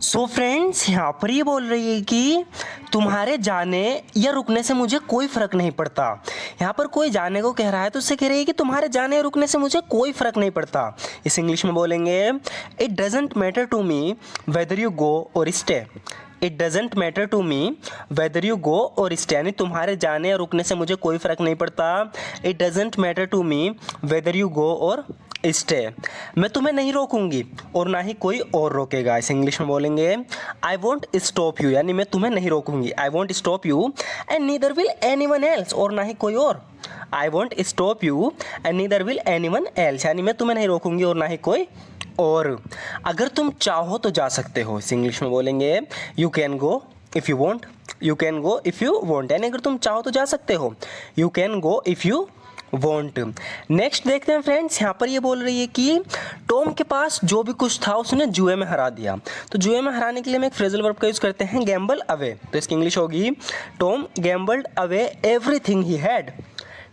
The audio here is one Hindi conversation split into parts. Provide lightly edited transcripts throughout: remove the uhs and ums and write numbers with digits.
सो फ्रेंड्स, यहाँ पर ये बोल रही है कि तुम्हारे जाने या रुकने से मुझे कोई फ़र्क नहीं पड़ता। यहाँ पर कोई जाने को कह रहा है तो उससे कह रही है कि तुम्हारे जाने या रुकने से मुझे कोई फ़र्क नहीं पड़ता। इस इंग्लिश में बोलेंगे it doesn't matter to me whether you go or stay. It doesn't matter to me whether you go or stay, यानी तुम्हारे जाने या रुकने से मुझे कोई फ़र्क नहीं पड़ता। It doesn't matter to me whether you go or stay. मैं तुम्हें नहीं रोकूंगी और ना ही कोई और रोकेगा। इस इंग्लिश में बोलेंगे आई वॉन्ट स्टॉप यू, यानी मैं तुम्हें नहीं रोकूंगी। I won't stop you and neither will anyone else, और ना ही कोई और। I won't stop you and neither will anyone else, यानी मैं तुम्हें नहीं रोकूंगी और ना ही कोई और। अगर तुम चाहो तो जा सकते हो। इस इंग्लिश में बोलेंगे you can go if you want. You can go if you want, यानी अगर तुम चाहो तो जा सकते हो। You can go if you want. Next देखते हैं फ्रेंड्स, यहाँ पर ये बोल रही है कि टॉम के पास जो भी कुछ था उसने जुए में हरा दिया। तो जुए में हराने के लिए हम एक फ्रेजल वर्ब का यूज़ करते हैं गैम्बल अवे। तो इसकी इंग्लिश होगी Tom gambled away everything he had.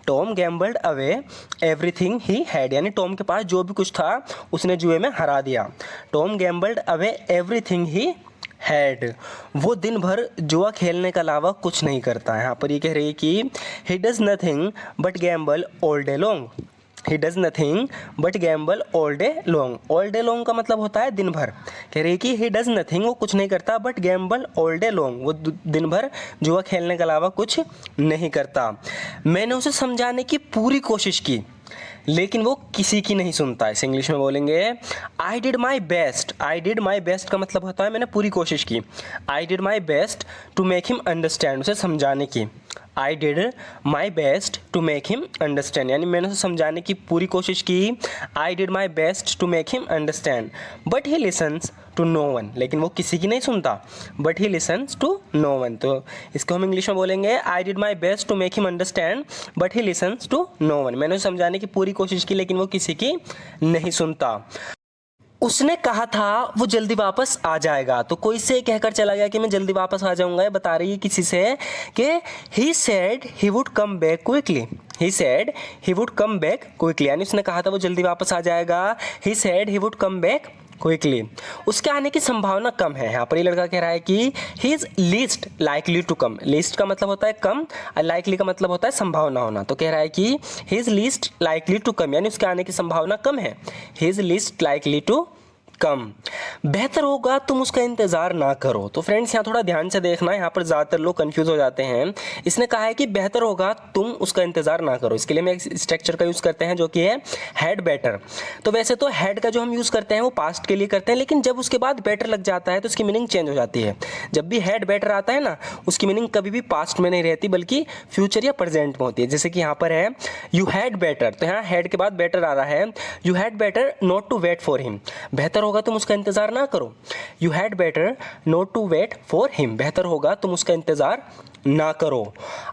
Tom gambled away everything he had, यानी टॉम के पास जो भी कुछ था उसने जुए में हरा दिया। Tom gambled away everything he had. वो दिन भर जुआ खेलने के अलावा कुछ नहीं करता है। यहाँ पर ये कह रही है कि he does nothing but Gamble all day long. He does nothing but Gamble all day long. All day long का मतलब होता है दिन भर। कह रही है कि ही डज नथिंग, वो कुछ नहीं करता, but Gamble all day long, वो दिन भर जुआ खेलने के अलावा कुछ नहीं करता। मैंने उसे समझाने की पूरी कोशिश की लेकिन वो किसी की नहीं सुनता। इस इंग्लिश में बोलेंगे I did my best. I did my best का मतलब होता है मैंने पूरी कोशिश की। I did my best to make him understand, उसे समझाने की। I did my best to make him understand, यानी मैंने उसे समझाने की पूरी कोशिश की। I did my best to make him understand but he listens to no one, लेकिन वो किसी की नहीं सुनता। But he listens to no one, तो इसको हम इंग्लिश में बोलेंगे I did my best to make him understand but he listens to no one. मैंने उसे समझाने की पूरी कोशिश की लेकिन वो किसी की नहीं सुनता। उसने कहा था वो जल्दी वापस आ जाएगा। तो कोई से कहकर चला गया कि मैं जल्दी वापस आ जाऊंगा। ये बता रही है किसी से कि he said he would come back quickly. He said he would come back quickly, यानी उसने कहा था वो जल्दी वापस आ जाएगा। He said he would come back quickly. उसके आने की संभावना कम है। यहाँ पर ये लड़का कह रहा है कि he is least likely to come. Least का मतलब होता है कम और लाइकली का मतलब होता है संभावना होना। तो कह रहा है कि he is least likely to come, यानी उसके आने की संभावना कम है। He is least likely to come. बेहतर होगा तुम उसका इंतज़ार ना करो। तो फ्रेंड्स यहाँ थोड़ा ध्यान से देखना, यहाँ पर ज़्यादातर लोग कंफ्यूज हो जाते हैं। इसने कहा है कि बेहतर होगा तुम उसका इंतज़ार ना करो। इसके लिए हम एक स्ट्रक्चर का यूज़ करते हैं जो कि है हैड बेटर। तो वैसे तो हैड का जो हम यूज़ करते हैं वो पास्ट के लिए करते हैं, लेकिन जब उसके बाद बेटर लग जाता है तो उसकी मीनिंग चेंज हो जाती है। जब भी हैड बेटर आता है ना, उसकी मीनिंग कभी भी पास्ट में नहीं रहती बल्कि फ्यूचर या प्रेजेंट में होती है। जैसे कि यहाँ पर है यू हैड बेटर, तो यहाँ हैड के बाद बेटर आ रहा है। You had better not to wait for him, बेहतर होगा तुम उसका इंतजार ना करो। You had better not to wait for him, बेहतर होगा तुम उसका इंतजार ना करो।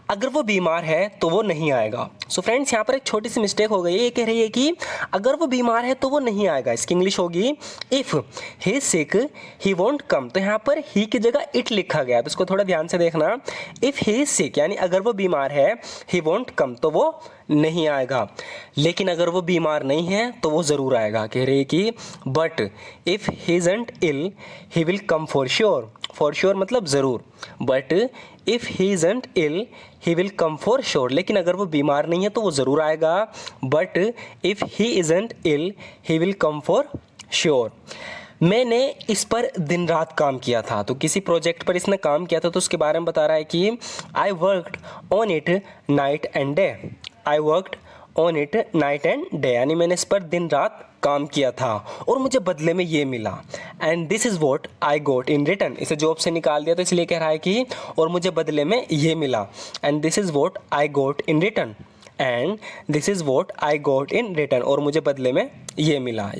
अगर वो बीमार है तो वो नहीं आएगा। सो फ्रेंड्स यहाँ पर एक छोटी सी मिस्टेक हो गई है। ये कह रही है कि अगर वो बीमार है तो वो नहीं आएगा। इसकी इंग्लिश होगी if he sick he won't come. तो यहाँ पर ही की जगह इट लिखा गया, तो इसको थोड़ा ध्यान से देखना। इफ़ ही सिक यानी अगर वो बीमार है, ही वोंट कम तो वो नहीं आएगा। लेकिन अगर वो बीमार नहीं है तो वो ज़रूर आएगा। कह रही है कि but if he isn't ill he will come for sure. For sure मतलब ज़रूर। But if he isn't ill he will come for sure, लेकिन अगर वो बीमार नहीं है तो वो ज़रूर आएगा। But if he isn't ill he will come for sure. मैंने इस पर दिन रात काम किया था। तो किसी प्रोजेक्ट पर इसने काम किया था तो उसके बारे में बता रहा है कि I worked on it night and day. I worked on it night and day, यानी मैंने इस पर दिन रात काम किया था और मुझे बदले में ये मिला। And this is what I got in return, इसे जॉब से निकाल दिया तो इसलिए कह रहा है कि और मुझे बदले में ये मिला। And this is what I got in return. And this is what I got in return, और मुझे बदले में ये मिला।